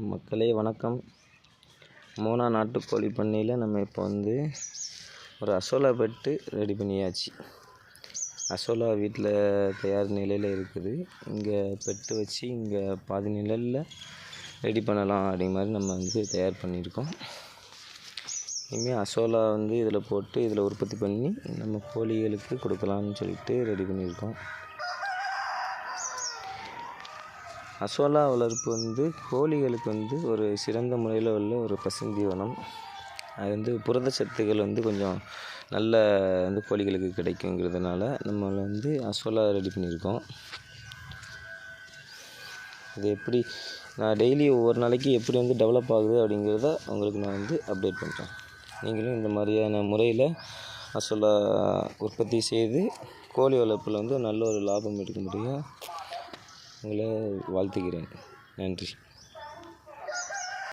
மக்களே வணக்கம். மோனா நாட்டுக்கோழி பண்ணையில் நம்ம இப்போ ஒரு அசோலா பெட்டு ரெடி பண்ணியாச்சு. அசோலா வீட்டில் தயார் நிலையில் இருக்குது. இங்கே பெட்டு வச்சு இங்கே பாதி நிழலில் ரெடி பண்ணலாம் அப்படிங்கிற மாதிரி நம்ம தயார் பண்ணியிருக்கோம். இனிமேல் அசோலா இதில் போட்டு இதில் உற்பத்தி பண்ணி நம்ம கோழிகளுக்கு கொடுக்கலான்னு சொல்லிட்டு ரெடி பண்ணியிருக்கோம். அசோலா வளர்ப்பு கோழிகளுக்கு ஒரு சிறந்த முறையில் உள்ள ஒரு பசுந்தீவனம். அது புரதச்சத்துக்கள் கொஞ்சம் நல்ல கோழிகளுக்கு கிடைக்குங்கிறதுனால நம்ம அசோலா ரெடி பண்ணியிருக்கோம். இது எப்படி நான் டெய்லி ஒவ்வொரு நாளைக்கு எப்படி டெவலப் ஆகுது அப்படிங்கிறத உங்களுக்கு நான் அப்டேட் பண்ணுறேன். நீங்களும் இந்த மாதிரியான முறையில் அசோலா உற்பத்தி செய்து கோழி வளர்ப்பில் நல்ல ஒரு லாபம் எடுக்க முடியும். உங்களை வாழ்த்துகிறேன். நன்றி.